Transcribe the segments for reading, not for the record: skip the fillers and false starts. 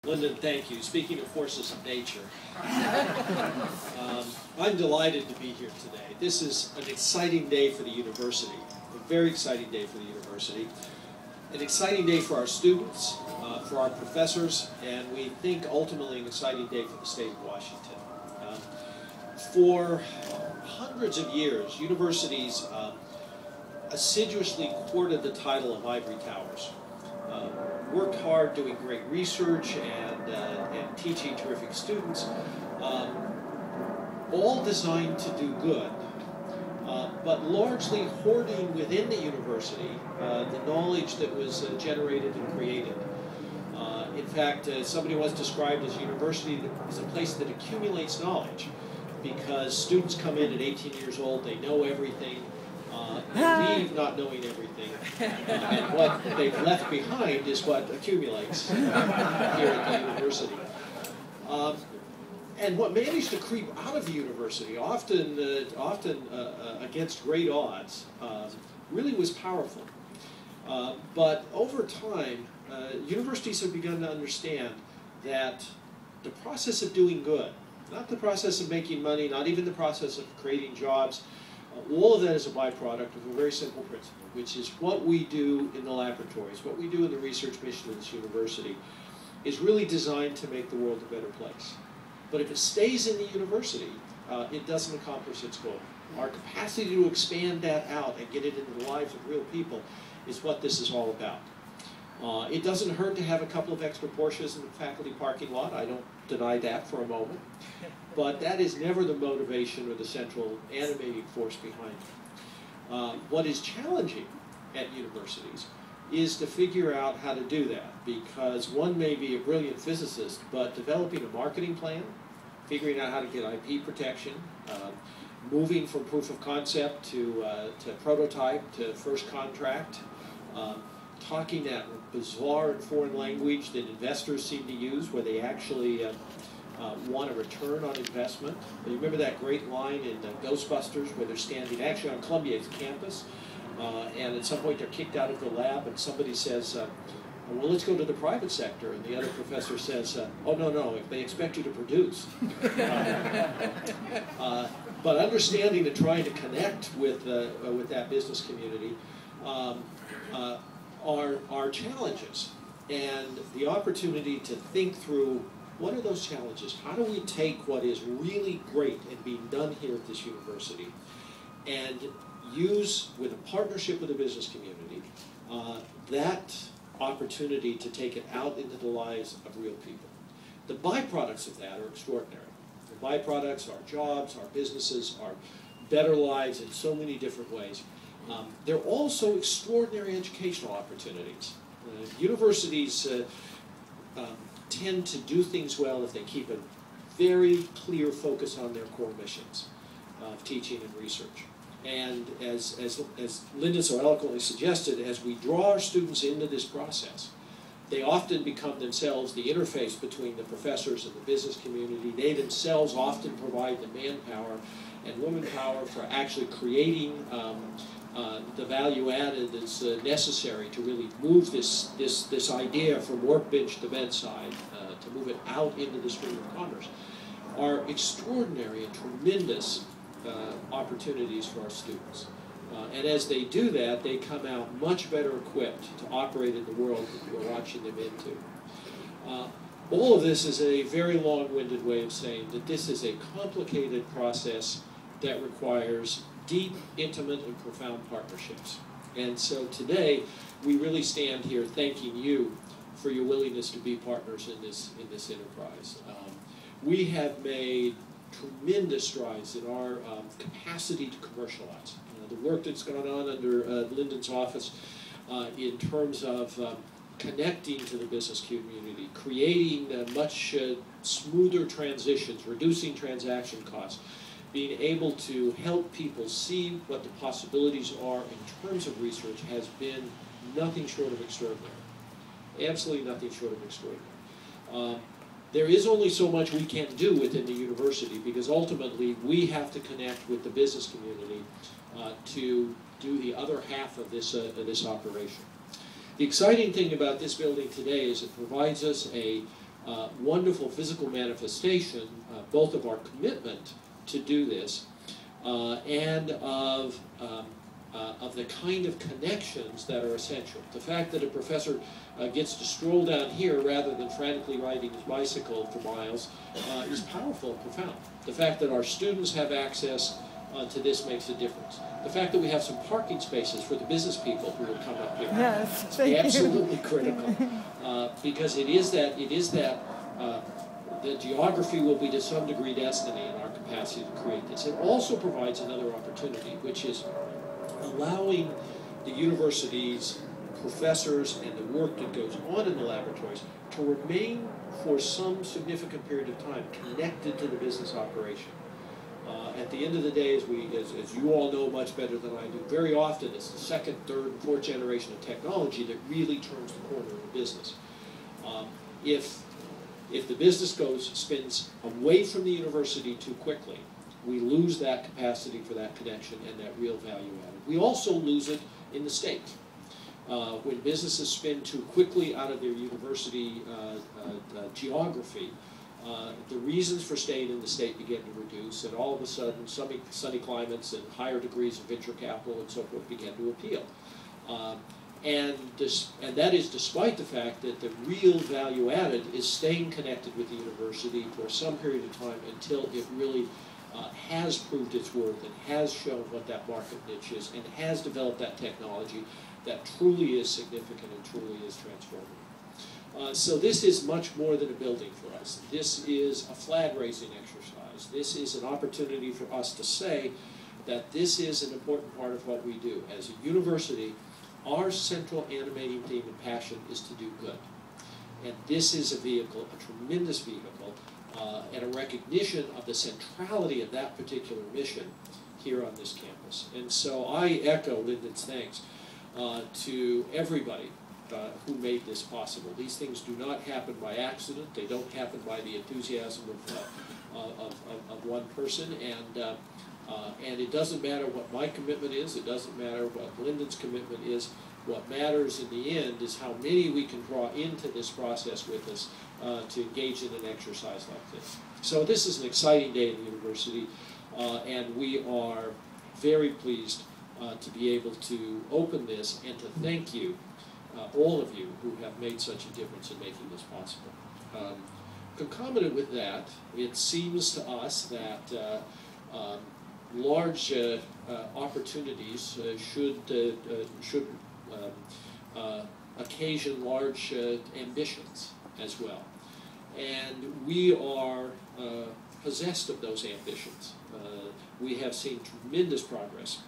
Lyndon, thank you. Speaking of forces of nature, I'm delighted to be here today. This is an exciting day for the university, a very exciting day for the university, an exciting day for our students, for our professors, and we think ultimately an exciting day for the state of Washington. For hundreds of years, universities assiduously courted the title of ivory towers. Worked hard doing great research and teaching terrific students, all designed to do good, but largely hoarding within the university the knowledge that was generated and created. In fact, somebody once described as a university as a place that accumulates knowledge, because students come in at 18 years old, they know everything, they leave not knowing everything, and what they've left behind is what accumulates here at the university. And what managed to creep out of the university, often against great odds, really was powerful. But over time, universities have begun to understand that the process of doing good, not the process of making money, not even the process of creating jobs, all of that is a byproduct of a very simple principle, which is what we do in the laboratories, what we do in the research mission of this university, is really designed to make the world a better place. But if it stays in the university, it doesn't accomplish its goal. Our capacity to expand that out and get it into the lives of real people is what this is all about. It doesn't hurt to have a couple of extra Porsches in the faculty parking lot. I don't deny that for a moment. But that is never the motivation or the central animating force behind it. What is challenging at universities is to figure out how to do that, because one may be a brilliant physicist, but developing a marketing plan, figuring out how to get IP protection, moving from proof of concept to prototype to first contract, talking that bizarre and foreign language that investors seem to use, where they actually want a return on investment. You remember that great line in Ghostbusters where they're standing actually on Columbia's campus, and at some point they're kicked out of the lab and somebody says, well, let's go to the private sector, and the other professor says, oh, no, if they expect you to produce. But understanding and trying to connect with that business community are challenges, and the opportunity to think through what are those challenges? How do we take what is really great and being done here at this university and use, with a partnership with the business community, that opportunity to take it out into the lives of real people? The byproducts of that are extraordinary. The byproducts are jobs, our businesses, our better lives in so many different ways. They're also extraordinary educational opportunities. Universities tend to do things well if they keep a very clear focus on their core missions of teaching and research. And as Lyndon so eloquently suggested, as we draw our students into this process, they often become themselves the interface between the professors and the business community. They themselves often provide the manpower and womanpower for actually creating the value added that's necessary to really move this idea from workbench to bedside, to move it out into the stream of commerce, are extraordinary and tremendous opportunities for our students. And as they do that, they come out much better equipped to operate in the world that we're launching them into. All of this is a very long-winded way of saying that this is a complicated process that requires deep, intimate, and profound partnerships. And so today, we really stand here thanking you for your willingness to be partners in this enterprise. We have made tremendous strides in our capacity to commercialize. The work that's gone on under Lyndon's office in terms of connecting to the business community, creating much smoother transitions, reducing transaction costs, being able to help people see what the possibilities are in terms of research has been nothing short of extraordinary. Absolutely nothing short of extraordinary. There is only so much we can do within the university, because ultimately we have to connect with the business community to do the other half of this operation. The exciting thing about this building today is it provides us a wonderful physical manifestation, both of our commitment to do this and of the kind of connections that are essential. The fact that a professor gets to stroll down here rather than frantically riding his bicycle for miles is powerful and profound. The fact that our students have access to this makes a difference. The fact that we have some parking spaces for the business people who will come up here is absolutely critical, because it is that the geography will be to some degree destiny in our capacity to create this. It also provides another opportunity, which is allowing the universities, professors, and the work that goes on in the laboratories to remain for some significant period of time connected to the business operation. At the end of the day, as you all know much better than I do, very often it's the second, third, and fourth generation of technology that really turns the corner in the business. If the business spins away from the university too quickly, we lose that capacity for that connection and that real value added. We also lose it in the state. When businesses spin too quickly out of their university geography, the reasons for staying in the state begin to reduce, and all of a sudden sunny climates and higher degrees of venture capital and so forth begin to appeal. And that is despite the fact that the real value added is staying connected with the university for some period of time until it really has proved its worth and has shown what that market niche is and has developed that technology that truly is significant and truly is transformative. So this is much more than a building for us. This is a flag-raising exercise. This is an opportunity for us to say that this is an important part of what we do. As a university, our central animating theme and passion is to do good. And this is a vehicle, a tremendous vehicle, and a recognition of the centrality of that particular mission here on this campus. And so I echo Lyndon's thanks to everybody who made this possible. These things do not happen by accident. They don't happen by the enthusiasm of one person. And it doesn't matter what my commitment is. It doesn't matter what Lyndon's commitment is. What matters in the end is how many we can draw into this process with us to engage in an exercise like this. So this is an exciting day in the university, and we are very pleased to be able to open this and to thank you, all of you who have made such a difference in making this possible. Concomitant with that, it seems to us that large opportunities should occasion large ambitions as well. And we are possessed of those ambitions. We have seen tremendous progress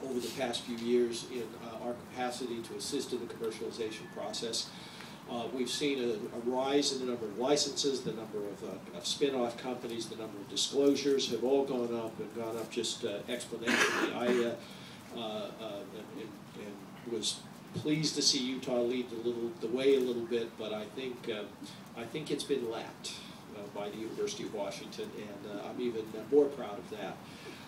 over the past few years in our capacity to assist in the commercialization process. We've seen a rise in the number of licenses, the number of spin-off companies, the number of disclosures have all gone up and gone up just exponentially. I was pleased to see Utah lead the way a little bit, but I think it's been lapped by the University of Washington, and I'm even more proud of that.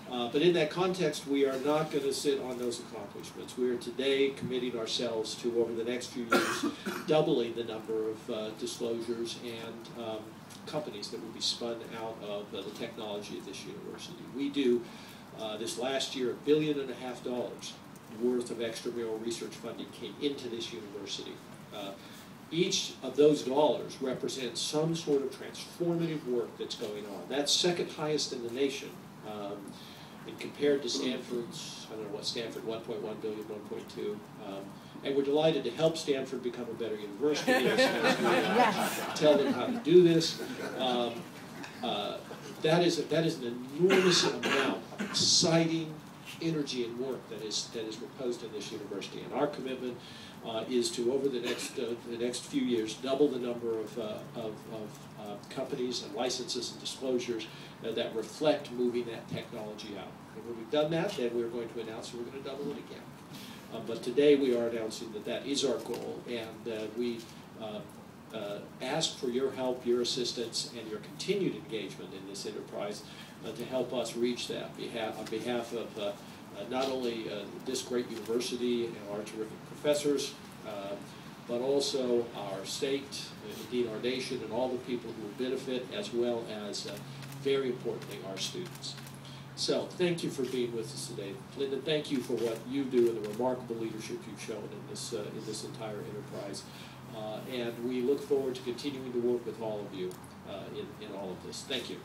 But in that context, we are not going to sit on those accomplishments. We are today committing ourselves to, over the next few years, doubling the number of disclosures and companies that will be spun out of the technology of this university. We do, this last year, $1.5 billion worth of extramural research funding came into this university. Each of those dollars represents some sort of transformative work that's going on. That's second highest in the nation. And compared to Stanford's, I don't know what Stanford, 1.1 billion, 1.2. And we're delighted to help Stanford become a better university. Tell them how to do this. That is an enormous amount of exciting energy and work that is proposed in this university. And our commitment is to, over the next few years, double the number of companies and licenses and disclosures that reflect moving that technology out. And when we've done that, then we're going to announce that we're going to double it again. But today we are announcing that that is our goal, and we ask for your help, your assistance, and your continued engagement in this enterprise to help us reach that on behalf of not only this great university and our terrific professors, but also our state, indeed our nation, and all the people who will benefit, as well as, very importantly, our students. So, thank you for being with us today. Lyndon, thank you for what you do and the remarkable leadership you've shown in this entire enterprise. And we look forward to continuing to work with all of you in all of this. Thank you.